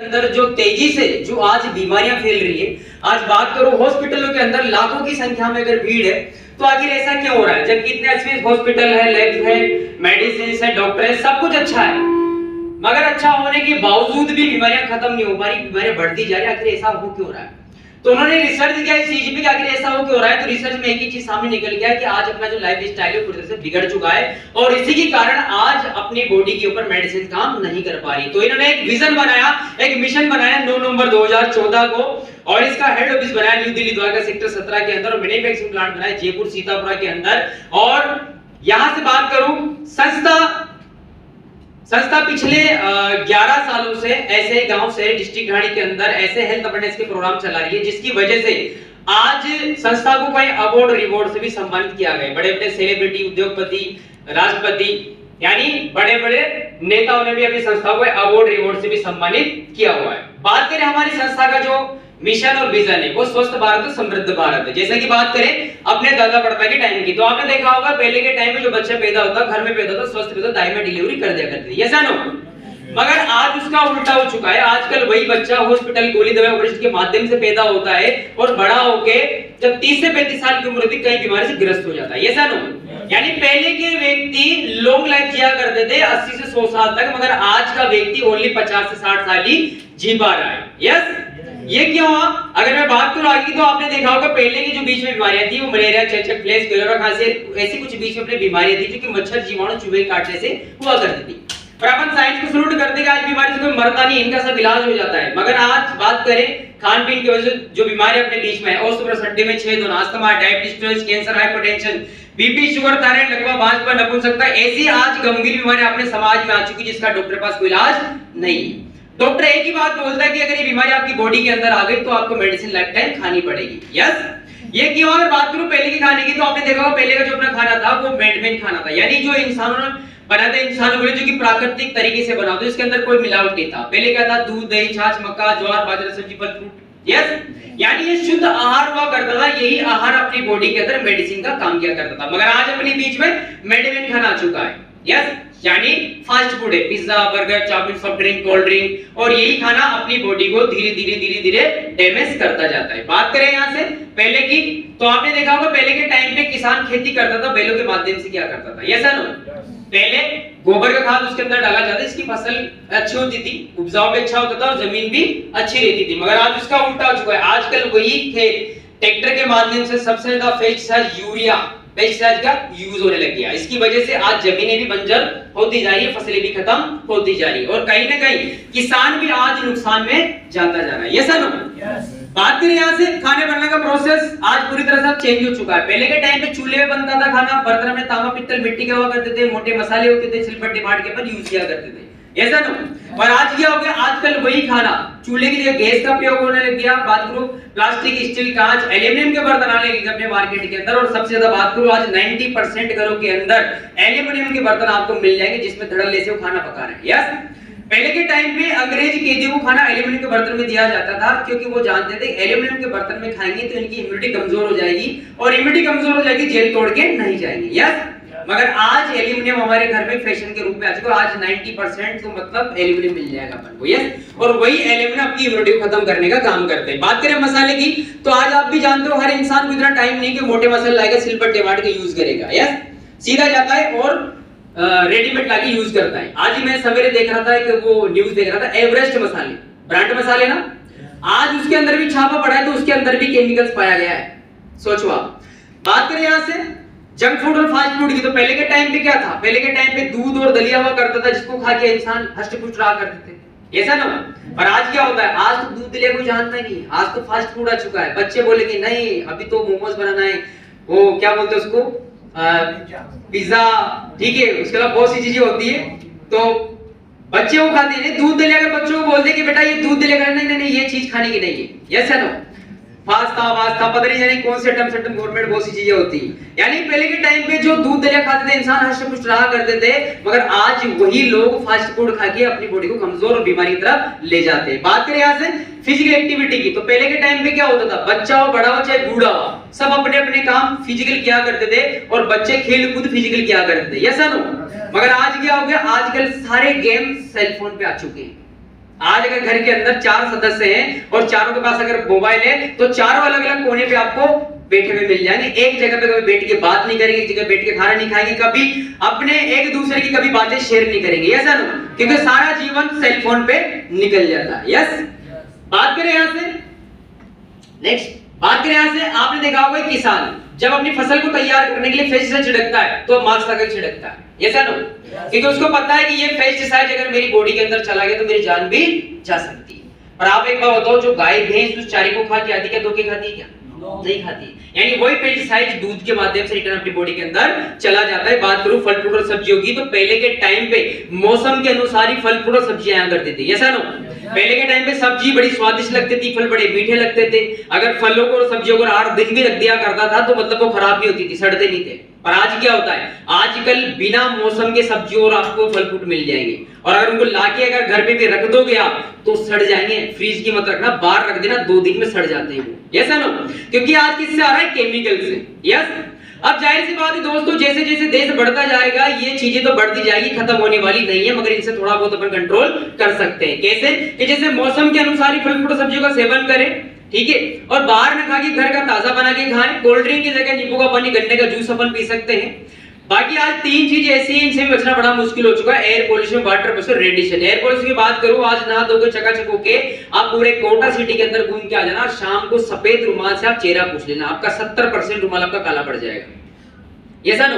अंदर जो तेजी से जो आज बीमारियां फैल रही है, आज बात करो हॉस्पिटलों के अंदर लाखों की संख्या में अगर भीड़ है, तो आखिर ऐसा क्यों हो रहा है? जबकि इतने अच्छे हॉस्पिटल है, लैब्स है, मेडिसिन है, डॉक्टर है, सब कुछ अच्छा है, मगर अच्छा होने के बावजूद भी बीमारियां खत्म नहीं हो पा रही, बीमारियां बढ़ती जा रही है। आखिर ऐसा हो क्यों रहा है? तो उन्होंने रिसर्च किया इस चीज पे कि आखिर ऐसा हो क्यों रहा है। तो रिसर्च में एक ही चीज सामने निकल गया कि आज अपना जो लाइफ स्टाइल है पूरी तरह से बिगड़ चुका है और इसी के कारण आज अपनी बॉडी के ऊपर मेडिसिन काम नहीं कर पा रही। तो इन्होंने एक विजन बनाया, एक मिशन बनाया 9 नवंबर 2014 को, और इसका हेड ऑफिस बनाया न्यू दिल्ली द्वारका सेक्टर 17 के अंदर, और मैन्युफैक्चरिंग प्लांट बनाया जयपुर सीतापुरा के अंदर। और यहां से बात करूं, संस्था पिछले 11 सालों से ऐसे गांव से डिस्ट्रिक्ट ढाणी के अंदर ऐसे हेल्थ अवेयरनेस के प्रोग्राम चला रही है, जिसकी वजह से आज संस्था को कई अवार्ड रिवॉर्ड से भी सम्मानित किया गया। बड़े बड़े सेलिब्रिटी, उद्योगपति, राष्ट्रपति, यानी बड़े बड़े नेताओं ने भी अपनी संस्था को अवार्ड रिवॉर्ड से भी सम्मानित किया हुआ है। बात करें हमारी संस्था का जो मिशन और विजन है, वो स्वस्थ भारत और समृद्ध भारत है। जैसे कि बात करें अपने दादा परदादा के टाइम की, तो आपने देखा होगा पहले के टाइम में जो बच्चा पैदा होता, घर में पैदा होता, स्वस्थ पैदा, दाई में डिलीवरी कर दिया करती थी, ऐसा ना? मगर आज उसका उल्टा हो चुका है। आजकल वही बच्चा हॉस्पिटल, गोली दवा, ऑपरेशन के माध्यम से पैदा होता है और बड़ा होके जब 30 से 35 साल की उम्र होती है कई बीमारी से ग्रस्त हो जाता है, ऐसा ना? यानी पहले के व्यक्ति लॉन्ग लाइफ जिया करते थे 80 से 100 साल तक, मगर आज का व्यक्ति ओनली 50 से 60 साल ही जी पा रहा है। यस, ये क्यों हुआ? अगर मैं बात करूं आगे, तो आपने देखा होगा पहले की जो बीच में बीमारियां थी, वो मलेरिया, चेचक, फ्लेक्स, कलेरा, खांसी, ऐसी कुछ बीच में अपनी बीमारियां थी जो कि मच्छर, जीवाणु, चूहे काटने से हुआ करती थी। पर अपन साइंस को सलूट करते कि आज बीमारी से कोई मरता नहीं, इनका सब इलाज हो जाता है। मगर आज बात करें खान पीन की वजह से जो बीमारी अपने बीच में है, ऑस्टियोपोरोसिस, हड्डी में छेद होना, asthma, diabetes, cancer, hypertension, BP, sugar, thyroid, लकवा, भाजपा, नपुंसकता, ऐसी आज गंभीर बीमारियां अपने समाज में आ चुकी जिसका डॉक्टर के पास कोई इलाज नहीं है। डॉक्टर एक ही बात बोलता है कि अगर ये बीमारी आपकी बॉडी के अंदर आ गई तो आपको मेडिसिन लाइफ टाइम खानी पड़ेगी। यस, ये क्यों? अगर बात करूं पहले की खाने की, तो आपने देखा होगा पहले का जो अपना खाना था वो मेड खाना था, यानी जो इंसानों ने बनाते इंसानों के लिए, जो कि प्राकृतिक तरीके से बना दो, इसके अंदर कोई मिलावट नहीं था। पहले क्या था? दूध, दही, छाछ, मक्का, ज्वार, बाजरा, सब्जी, फल, फ्रूट। यस, यानी ये शुद्ध आहार हुआ करता था। यही आहार अपनी बॉडी के अंदर मेडिसिन का काम किया करता था। मगर आज अपने बीच में मेड खाना आ चुका है। यस, यानी फास्ट फूड है, pizza, burger, chowmein, soft drink, cold drink, और यही खाना अपनी बॉडी को धीरे धीरे डैमेज करता जाता है। बात करें यहाँ से पहले की, तो आपने देखा होगा पहले के टाइम पे किसान खेती करता था बैलों के माध्यम से, क्या करता था? Yes no? पहले गोबर का खाद उसके अंदर डाला जाता, इसकी फसल अच्छी होती थी, उपजाऊ भी अच्छा होता था और जमीन भी अच्छी रहती थी। मगर आज उसका उल्टा हो चुका है। आजकल वही ट्रैक्टर के माध्यम से सबसे ज्यादा पेस्टिसाइड, यूरिया, पेस्टिसाइड का यूज होने लग गया। इसकी वजह से आज जमीनें भी बंजर होती जा रही है, फसलें भी खत्म होती जा रही है, और कहीं ना कहीं किसान भी आज नुकसान में जाता जा रहा है। Yes no? बात करें यहाँ से खाने बनने का प्रोसेस, आज पूरी तरह से चेंज हो चुका है। पहले के टाइम पे चूल्हे में बनता था खाना, बर्तन में तांबा, पित्तल, मिट्टी के हुआ करते थे, मोटे मसाले होते थे, सिलबट्टे मार के पर यूज किया करते थे, ऐसा ना? और आज क्या हो गया? आजकल वही खाना चूल्हे की जगह गैस का प्रयोग होने लग गया। बात करो प्लास्टिक, स्टील, कांच, एल्युमिनियम के बर्तन आने लगे अपने मार्केट के अंदर, और सबसे ज्यादा बात करो आज 90% घरों के अंदर एल्युमिनियम के बर्तन आपको मिल जाएंगे, जिसमें धड़ल्ले से वो खाना पका रहे हैं। यस, पहले के टाइम पे अंग्रेज कैदियों को खाना एल्युमिनियम के बर्तन में दिया जाता था, क्योंकि वो जानते थे एल्युमिनियम के बर्तन में खाएंगे तो इनकी इम्यूनिटी कमजोर हो जाएगी, और इम्यूनिटी कमजोर हो जाएगी, जेल तोड़ के नहीं जाएंगे। यस, मगर आज एल्युमिनियम हमारे घर में फैशन के रूप में आ चुका है। आज 90% तो मतलब एल्युमिनियम मिल जाएगा अपन को। यस, और वही एल्युमिनियम आपकी इम्यूनिटी को खत्म करने का काम करते हैं। बात करें मसाले की, तो आज आप भी जानते हो हर इंसान को इतना टाइम नहीं कि मोटे मसाले लाएगा, सिलबट्टे वाट के यूज करेगा। यस, सीधा जाता है और रेडीमेड लाके यूज करता है। आज ही मैं सवेरे देख रहा था कि वो न्यूज देख रहा था, एवरेस्ट मसाले, ब्रांड मसाले ना, आज उसके अंदर भी छापा पड़ा है, तो उसके अंदर भी केमिकल्स पाया गया है। सोचो आप। बात करें यहाँ से जंक फूड और फास्ट फूड की, तो पहले के टाइम पे क्या था? पहले के टाइम पे दूध और दलिया हुआ करता था, जिसको खा के इंसान हष्ट पुष्ट रहा करते थे, ऐसा ना? और आज क्या होता है? आज तो दूध दलिया कोई जानता ही नहीं, आज तो फास्ट फूड आ चुका है। बच्चे बोलेंगे नहीं अभी तो मोमोज बनाना है, वो क्या बोलते हैं उसको, पिज्जा, ठीक है, उसके अलावा बहुत सी चीजें होती है, तो बच्चे वो खाते हैं। दूध दलिया के बच्चों को बोलते कि बेटा ये दूध दलिया खाना, नहीं ये चीज खाने की नहीं है। यस या नो? पास्ता वास्ता पता नहीं जाने कौन से टम गवर्नमेंट बहुत सी चीजें होती है। यानी पहले के टाइम पे जो दूध दलिया खाते थे इंसान हष्ट पुष्ट रहा करते थे, मगर आज वही लोग फास्ट फूड खा के अपनी बॉडी को कमजोर और बीमारी की तरफ ले जाते हैं। बात करें यहाँ से फिजिकल एक्टिविटी की, तो पहले के टाइम पे क्या होता था? बच्चा हो, बड़ा हो, चाहे बूढ़ा हो, सब अपने अपने काम फिजिकल किया करते थे, और बच्चे खेल कूद फिजिकल किया करते थे। Yes no? मगर आज क्या हो गया? आजकल सारे गेम सेल फोन पे आ चुके हैं। आज अगर घर के अंदर 4 सदस्य हैं और चारों के पास अगर मोबाइल है तो चारों अलग अलग कोने पे आपको बैठे हुए मिल जाएंगे। एक जगह पे कभी बैठ के बात नहीं करेंगे, एक जगह बैठ के खाना नहीं खाएंगे, कभी अपने एक दूसरे की कभी बातें शेयर नहीं करेंगे, ऐसा ना, क्योंकि सारा जीवन सेल फोन पे निकल जाता है। यस, बात करें यहां से नेक्स्ट, बात करें यहां से, आपने देखा होगा किसान जब अपनी फसल को तैयार करने के लिए पेस्टिसाइड छिड़कता है तो मास्क लगा के छिड़कता है, ऐसा ना, क्योंकि उसको पता है कि ये पेस्टिसाइड अगर मेरी बॉडी के अंदर चला गया तो मेरी जान भी जा सकती है। और आप एक बात बताओ, जो गाय भैंस उस चारे को खा के आती, क्या धोखे खाती है? क्या नहीं खाती। यानी वही पेस्टिसाइड दूध के माध्यम से रिटर्न अपनी बॉडी के अंदर चला जाता है। बात करूं फल फ्रूट और सब्जियों की, तो पहले के टाइम पे मौसम के अनुसार ही फल फ्रूट और सब्जियां आया करती थी, ऐसा ना। पहले के टाइम पे सब्जी बड़ी स्वादिष्ट लगती थी, फल बड़े मीठे लगते थे। अगर फलों को और सब्जियों को 8 दिन भी रख दिया करता था तो मतलब वो खराब नहीं होती थी, सड़ते नहीं थे। पर आज क्या होता है, आजकल बिना मौसम के सब्जियों और आपको फल फ्रूट मिल जाएंगे, और अगर उनको लाके अगर घर पे भी रख दोगे आप तो सड़ जाएंगे। फ्रीज की मत रखना, बाहर रख देना, 2 दिन में सड़ जाते हैं वो, ऐसा ना, क्योंकि आज किससे आ रहा है? केमिकल से। यस, अब जाहिर सी बात है दोस्तों, जैसे जैसे देश बढ़ता जाएगा ये चीजें तो बढ़ती जाएगी, खत्म होने वाली नहीं है, मगर इनसे थोड़ा बहुत अपन कंट्रोल कर सकते हैं। कैसे? कि जैसे मौसम के अनुसार ही फल फ्रूट सब्जियों का सेवन करें, ठीक है, और बाहर न खा के घर का ताजा बना के खाएं। कोल्ड ड्रिंक की जगह नींबू का पानी, गन्ने का जूस अपन पी सकते हैं। बाकी आज 3 चीजें ऐसी हैं इनसे भी बचना बड़ा मुश्किल हो चुका है, air pollution, water pollution, radiation. Air pollution की बात करूं, आज नहा धोके चकाचक होके आप पूरे कोटा सिटी के अंदर घूम के आ जाना, शाम को सफेद रुमाल से आप चेहरा पूछ लेना, आपका 70% रुमाल आपका काला पड़ जाएगा, ऐसा नो।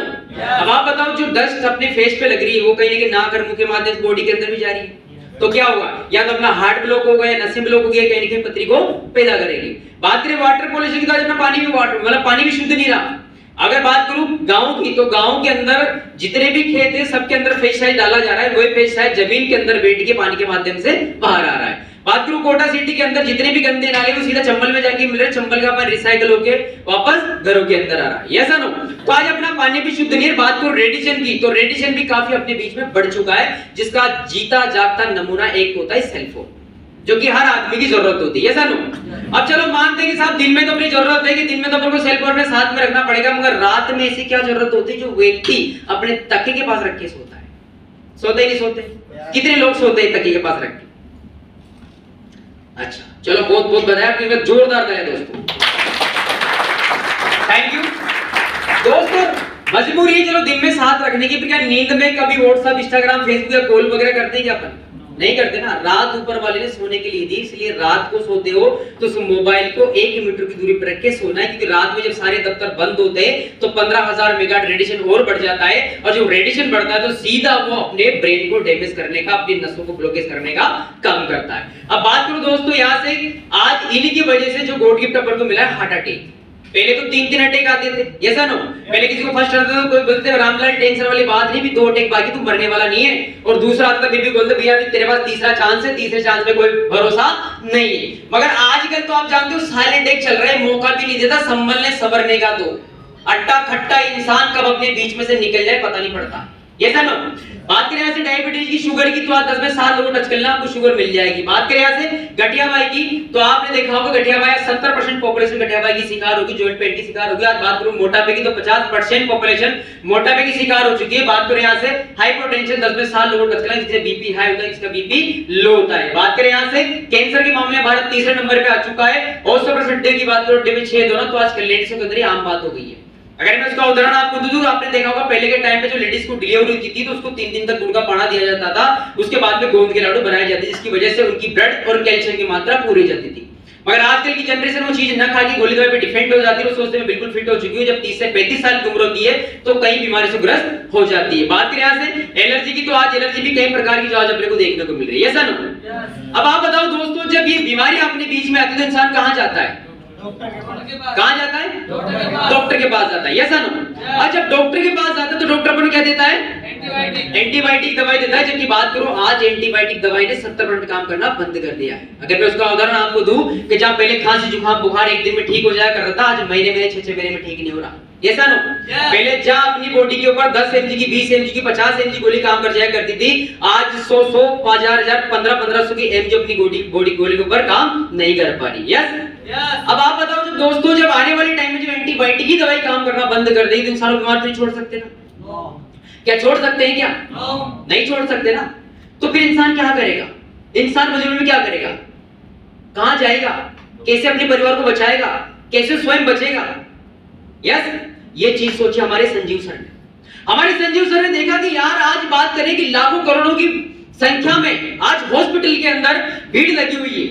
अब आप बताओ, जो डस्ट अपने फेस पे लग रही है वो कहीं ना कहीं नाक और मुंह के माध्यम से बॉडी के अंदर भी जा रही है, तो क्या होगा? या तो अपना हार्ट ब्लॉक होगा या नसें ब्लॉक होगी, कहीं ना कहीं पथरी को पैदा करेगी। बात करें वाटर पोल्यूशन की, तो अपना पानी भी वाटर मतलब पानी भी शुद्ध नहीं रहा। अगर बात करूं गांव की, तो गांव के अंदर जितने भी खेत हैं सबके अंदर पेस्टिसाइड डाला जा रहा है, वही पेस्टिसाइड जमीन के अंदर बैठ के पानी के माध्यम से बाहर आ रहा है। बात करूं कोटा सिटी के अंदर जितने भी गंदे नाले वो सीधा चंबल में जाके मिल रहे, चंबल का पानी रिसाइकल होके वापस घरों के अंदर आ रहा है, ऐसा नो। तो आज अपना पानी भी शुद्ध नहीं है। बात करूं रेडिएशन की, तो रेडिएशन भी काफी अपने बीच में बढ़ चुका है, जिसका जीता जागता नमूना एक होता है सेलफोन, जो कि हर आदमी की जरूरत होती है, ऐसा नो। अब चलो मानते हैं कि साहब दिन में तो अपनी जरूरत है, कि दिन में तो अपन को सेलफोन अपने साथ में रखना पड़ेगा, मगर रात में ऐसी क्या जरूरत होती है जो व्यक्ति अपने तकिए के पास रख के सोता है? सोते ही नहीं सोते? कितने लोग सोते हैं तकिए के पास रख के? अच्छा, चलो बहुत बहुत बधाई, आपकी जोरदार तालियां दोस्तों, थैंक यू। दोस्तों मजबूरी है चलो दिन में साथ रखने की, फिर क्या नींद में कभी व्हाट्सएप, इंस्टाग्राम, फेसबुक या कॉल वगैरह करते हैं क्या अपन? नहीं करते ना। रात ऊपर वाले ने सोने के लिए दी, इसलिए रात को सोते हो तो उस मोबाइल को 1 मीटर की दूरी पर रख के सोना है, क्योंकि रात में जब सारे दफ्तर बंद होते हैं तो 15,000 मेगाहर्ट्ज रेडिएशन और बढ़ जाता है, और जब रेडिएशन बढ़ता है तो सीधा वो अपने ब्रेन को डैमेज करने का, अपनी नसों को ब्लॉकेज करने का काम करता है। अब बात करूं दोस्तों यहाँ से, आज इन्हीं की वजह से जो गॉड गिफ्ट अपन को मिला है हार्ट अटैक। पहले तो 3-3 अटैक आते थे, ऐसा नो। पहले किसी को फर्स्ट आता था तो कोई बोलते रामलाल टेंशन वाली बात नहीं, भी 2 अटैक बाकी तू मरने वाला नहीं है, और दूसरा आता था फिर भी बोलते भैया तेरे पास तीसरा चांस है, तीसरे चांस में कोई भरोसा नहीं है। मगर आजकल तो आप जानते हो साइलेंट अटैक चल रहा है, मौका भी नहीं देता संभलने सवरने का, तो अट्टा खट्टा इंसान कब अपने बीच में से निकल जाए पता नहीं पड़ता, ऐसा नो। बात करें यहाँ से डायबिटीज की, शुगर की, तो आज 10 में 7 लोगों को टच करना आपको शुगर मिल जाएगी। बात करें यहाँ से गठियाबाई की, तो आपने देखा होगा गठियाबाई 70% पॉपुलेशन गठियाबाई की शिकार होगी, जॉइंट पेन की शिकार होगी। आज बात करूं मोटापे की, तो 50% पॉपुलेशन मोटापे की शिकार हो चुकी है। बात करें यहाँ से हाइपरटेंशन, 10 में 7 लोगों को टच करना, जिससे बीपी हाई होता है, जिसका बीपी लो होता है। बात करें यहाँ से कैंसर के मामले में भारत तीसरे नंबर पे आ चुका है। औसत डे की बात करो, डे में 6 दोनों, तो आजकल लेडीज के अंदर आम बात हो गई है। अगर मैं उसका उदाहरण आपको दूं, आपने देखा होगा पहले के टाइम पे जो लेडीज को डिलीवरी होती थी तो उसको 3 दिन तक गुड़ का पाना दिया जाता था, उसके बाद में गोंद के लाडू बनाए जाते, जिसकी वजह से उनकी ब्लड और कैल्शियम की मात्रा पूरी हो जाती थी। मगर आजकल की जनरेशन वो चीज न खा के गोली दवाई पे डिपेंड हो जाती है, वो सोचते हैं बिल्कुल फिट हो चुकी है, जब 30 से 35 साल की उम्र होती है तो कई बीमारी से ग्रस्त हो जाती है। बात करें यहाँ से एलर्जी की, तो आज एलर्जी भी कई प्रकार की जो आज अपने को देखने को मिल रही है, ऐसा ना। अब आप बताओ दोस्तों, जब ये बीमारी अपने बीच में आती है तो इंसान कहाँ जाता है? कहाँ जाता है? डॉक्टर के पास जाता है, ऐसा ना। और जब डॉक्टर के पास जाता है तो डॉक्टर अपन क्या देता है? एंटीबायोटिक दवाई देता है। जबकि बात करूं आज एंटीबायोटिक दवाई ने 70% काम करना बंद कर दिया है। अगर मैं उसका उदाहरण आपको दूं कि जहां पहले खांसी जुकाम बुखार 1 दिन में ठीक हो जाया करता था, आज महीने 6 महीने में ठीक नहीं हो रहा, ऐसा नो। पहले जहां अपनी बॉडी के ऊपर 10 mg की, 20 mg की, 50 mg गोली काम कर जाया करती थी, आज 100 1000 1500 की mg अपनी बॉडी गोली के ऊपर काम नहीं कर पा रही। यस। अब आप बताओ जब दोस्तों, जब आने वाले टाइम में जो एंटीबायोटिक की दवाई काम करना बंद कर देगी तो इंसान बीमार नहीं छोड़ सकते ना? क्या छोड़ सकते हैं क्या? नहीं छोड़ सकते ना। तो फिर इंसान क्या करेगा? इंसान बुजुर्ग में क्या करेगा, कहां जाएगा, कैसे अपने परिवार को बचाएगा, कैसे स्वयं बचेगा। यस, ये चीज सोची हमारे संजीव सर ने। हमारे संजीव सर ने देखा कि यार आज बात करें कि लाखों करोड़ों की संख्या में आज हॉस्पिटल के अंदर भीड़ लगी हुई है।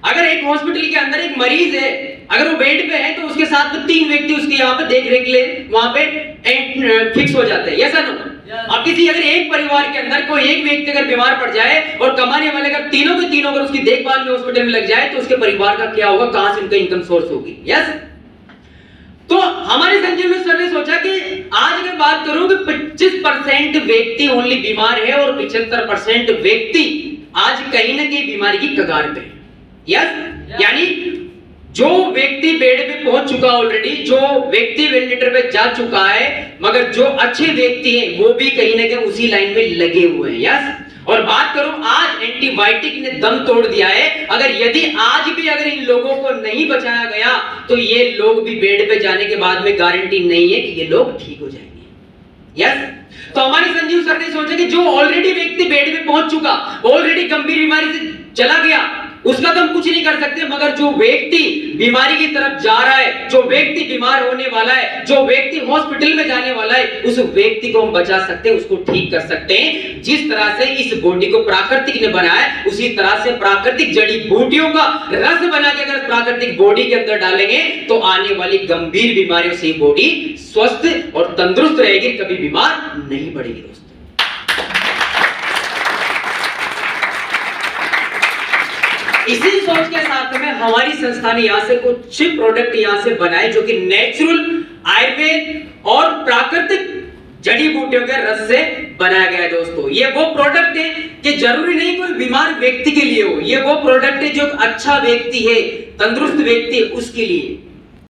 अगर एक हॉस्पिटल के अंदर एक मरीज है, अगर वो बेड पे है तो उसके साथ में 3 व्यक्ति उसके यहाँ पे देख रेख के लिए वहां पे फिक्स हो जाते हैं। Yes no? अब किसी अगर एक परिवार के अंदर कोई एक व्यक्ति अगर बीमार पड़ जाए और कमाने वाले अगर तीनों के तीनों अगर उसकी देखभाल में हॉस्पिटल में लग जाए तो उसके परिवार का क्या होगा, कहां से उनका इनकम सोर्स होगी। यस, तो हमारे संजीव सर ने सोचा कि आज अगर बात करूं कि 25% व्यक्ति ओनली बीमार है और 75% व्यक्ति आज कहीं ना कहीं बीमारी की कगार पे है। यस, यानी जो व्यक्ति बेड पे पहुंच चुका ऑलरेडी, जो व्यक्ति वेंटिलेटर पे जा चुका है, मगर जो अच्छे व्यक्ति हैं वो भी कहीं ना कहीं उसी लाइन में लगे हुए हैं। यस, और बात करूं आज एंटीबायोटिक ने दम तोड़ दिया है। अगर यदि आज भी अगर इन लोगों को नहीं बचाया गया तो ये लोग भी बेड पे जाने के बाद में गारंटी नहीं है कि ये लोग ठीक हो जाएंगे। यस, तो हमारे संजीव सर ने सोचा कि जो ऑलरेडी व्यक्ति बेड पे पहुंच चुका, ऑलरेडी गंभीर बीमारी से चला गया, उसका तो हम कुछ नहीं कर सकते, मगर जो व्यक्ति बीमारी की तरफ जा रहा है, जो व्यक्ति बीमार होने वाला है, जो व्यक्ति हॉस्पिटल में जाने वाला है, उस व्यक्ति को हम बचा सकते हैं, उसको ठीक कर सकते हैं। जिस तरह से इस बॉडी को प्राकृतिक ने बनाया है, उसी तरह से प्राकृतिक जड़ी बूटियों का रस बना के अगर प्राकृतिक बॉडी के अंदर डालेंगे तो आने वाली गंभीर बीमारियों से बॉडी स्वस्थ और तंदुरुस्त रहेगी, कभी बीमार नहीं पड़ेगी। दोस्तों, इसी सोच के साथ में हमारी संस्था ने यहाँ से कुछ प्रोडक्ट यहाँ से बनाए जो कि नेचुरल आयुर्वेद और प्राकृतिक जड़ी बूटियों के रस से बनाया गया है। दोस्तों, ये वो प्रोडक्ट है कि जरूरी नहीं कोई बीमार व्यक्ति के लिए हो, ये वो प्रोडक्ट है जो अच्छा व्यक्ति है, तंदुरुस्त व्यक्ति है, उसके लिए।